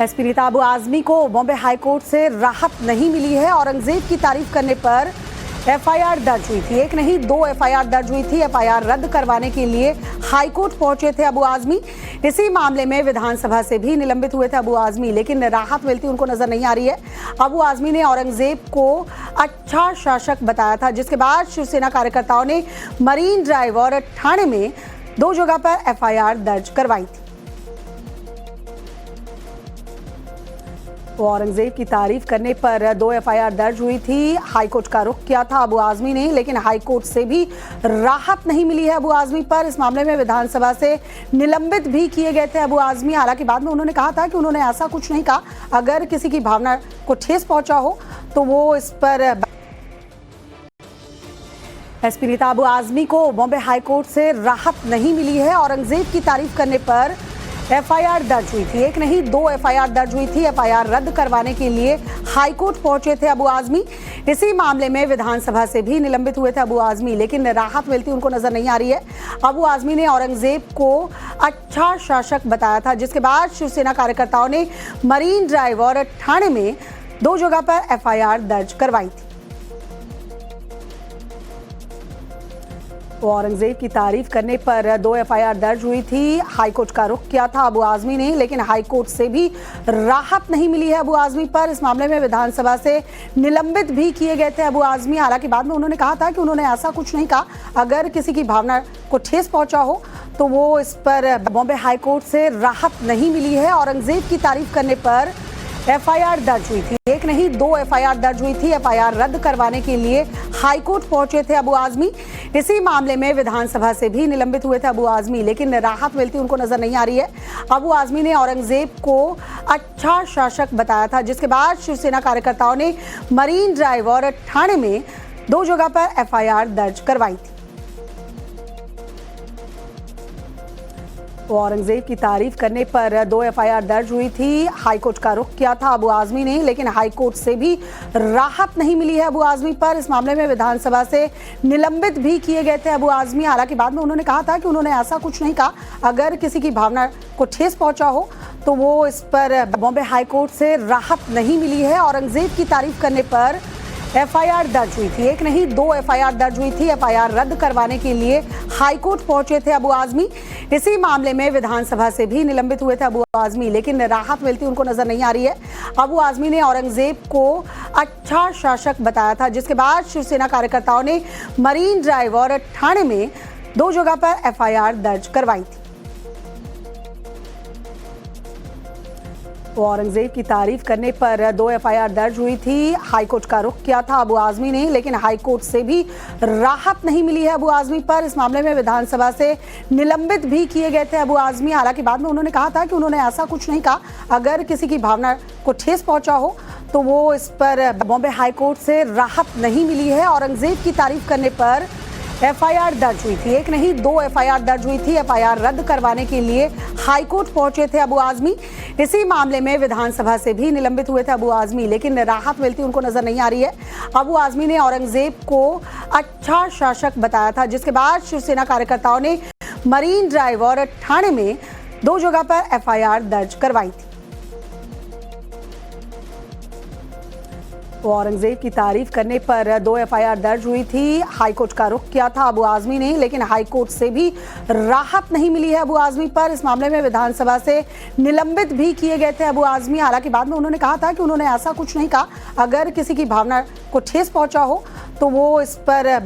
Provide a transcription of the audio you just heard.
SP Rita Abu Azmi को Bombay high court से राहत नहीं मिली है। औरंगजेब की तारीफ करने पर एफआईआर दर्ज हुई थी। एक नहीं 2 एफआईआर दर्ज हुई थी। एफआईआर रद्द करवाने के लिए हाईकोर्ट पहुंचे थे अबू आजमी। इसी मामले में विधानसभा से भी निलंबित हुए थे अबू आजमी, लेकिन राहत मिलती उनको नजर नहीं आ रही है। अबू आजमी ने औरंगजेब को अच्छा शासक बताया था, जिसके बाद शिवसेना कार्यकर्ताओं ने मरीन ड्राइव और ठाणे में 2 जगह पर एफआईआर दर्ज करवाई थी। औरंगजेब की तारीफ करने पर 2 एफआईआर दर्ज हुई थी। हाईकोर्ट का रुख किया था अबू आजमी ने, लेकिन हाईकोर्ट से भी राहत नहीं मिली है अबू आजमी पर। इस मामले में विधानसभा से निलंबित भी किए गए थे अबू आजमी। हालांकि बाद में उन्होंने कहा था कि उन्होंने ऐसा कुछ नहीं कहा। अगर किसी की भावना को ठेस पहुंचा हो तो वो इस पर। एसपी रीता अबू आजमी को बॉम्बे हाईकोर्ट से राहत नहीं मिली है। औरंगजेब की तारीफ करने पर एफआईआर दर्ज हुई थी। एक नहीं 2 एफआईआर दर्ज हुई थी। एफआईआर रद्द करवाने के लिए हाईकोर्ट पहुंचे थे अबू आजमी। इसी मामले में विधानसभा से भी निलंबित हुए थे अबू आजमी, लेकिन राहत मिलती उनको नजर नहीं आ रही है। अबू आजमी ने औरंगजेब को अच्छा शासक बताया था, जिसके बाद शिवसेना कार्यकर्ताओं ने मरीन ड्राइव और ठाणे में 2 जगह पर एफआईआर दर्ज करवाई थी। औरंगजेब की तारीफ करने पर 2 एफआईआर दर्ज हुई थी। हाईकोर्ट का रुख किया था अबू आजमी ने, लेकिन हाईकोर्ट से भी राहत नहीं मिली है अबू आजमी पर। इस मामले में विधानसभा से निलंबित भी किए गए थे अबू आजमी। हालांकि बाद में उन्होंने कहा था कि उन्होंने ऐसा कुछ नहीं कहा। अगर किसी की भावना को ठेस पहुंचा हो तो वो इस पर। बॉम्बे हाईकोर्ट से राहत नहीं मिली है। औरंगजेब की तारीफ करने पर एफआईआर दर्ज हुई थी। एक नहीं 2 एफआईआर दर्ज हुई थी। एफआईआर रद्द करवाने के लिए हाईकोर्ट पहुंचे थे अबू आजमी। इसी मामले में विधानसभा से भी निलंबित हुए थे अबू आजमी, लेकिन राहत मिलती उनको नजर नहीं आ रही है। अबू आजमी ने औरंगजेब को अच्छा शासक बताया था, जिसके बाद शिवसेना कार्यकर्ताओं ने मरीन ड्राइव और ठाणे में 2 जगह पर एफआईआर दर्ज करवाई थी। औरंगजेब की तारीफ करने पर 2 एफआईआर दर्ज हुई थी। हाईकोर्ट का रुख किया था अबू आजमी ने, लेकिन हाईकोर्ट से भी राहत नहीं मिली है अबू आजमी पर। इस मामले में विधानसभा से निलंबित भी किए गए थे अबू आजमी। हालांकि बाद में उन्होंने कहा था कि उन्होंने ऐसा कुछ नहीं कहा। अगर किसी की भावना को ठेस पहुंचा हो तो वो इस पर। बॉम्बे हाईकोर्ट से राहत नहीं मिली है। औरंगजेब की तारीफ करने पर एफआईआर दर्ज हुई थी। एक नहीं 2 एफआईआर दर्ज हुई थी। एफआईआर रद्द करवाने के लिए हाईकोर्ट पहुंचे थे अबू आजमी। इसी मामले में विधानसभा से भी निलंबित हुए थे अबू आजमी, लेकिन राहत मिलती उनको नजर नहीं आ रही है। अबू आजमी ने औरंगजेब को अच्छा शासक बताया था, जिसके बाद शिवसेना कार्यकर्ताओं ने मरीन ड्राइव और ठाणे में 2 जगह पर एफआईआर दर्ज करवाई थी। औरंगजेब की तारीफ करने पर 2 एफआईआर दर्ज हुई थी। हाईकोर्ट का रुख किया था अबू आजमी ने, लेकिन हाईकोर्ट से भी राहत नहीं मिली है अबू आजमी पर। इस मामले में विधानसभा से निलंबित भी किए गए थे अबू आजमी। हालांकि बाद में उन्होंने कहा था कि उन्होंने ऐसा कुछ नहीं कहा। अगर किसी की भावना को ठेस पहुंचा हो तो वो इस पर। बॉम्बे हाईकोर्ट से राहत नहीं मिली है। औरंगजेब की तारीफ करने पर एफआईआर दर्ज हुई थी। एक नहीं 2 एफआईआर दर्ज हुई थी। एफआईआर रद्द करवाने के लिए हाईकोर्ट पहुंचे थे अबू आजमी। इसी मामले में विधानसभा से भी निलंबित हुए थे अबू आजमी, लेकिन राहत मिलती उनको नजर नहीं आ रही है। अबू आजमी ने औरंगजेब को अच्छा शासक बताया था, जिसके बाद शिवसेना कार्यकर्ताओं ने मरीन ड्राइव और ठाणे में 2 जगह पर एफआईआर दर्ज करवाई थी। औरंगजेब की तारीफ करने पर 2 एफआईआर दर्ज हुई थी। हाईकोर्ट का रुख किया था अबू आजमी ने, लेकिन हाईकोर्ट से भी राहत नहीं मिली है अबू आजमी पर। इस मामले में विधानसभा से निलंबित भी किए गए थे अबू आजमी। हालांकि बाद में उन्होंने कहा था कि उन्होंने ऐसा कुछ नहीं कहा। अगर किसी की भावना को ठेस पहुंचा हो तो वो इस पर।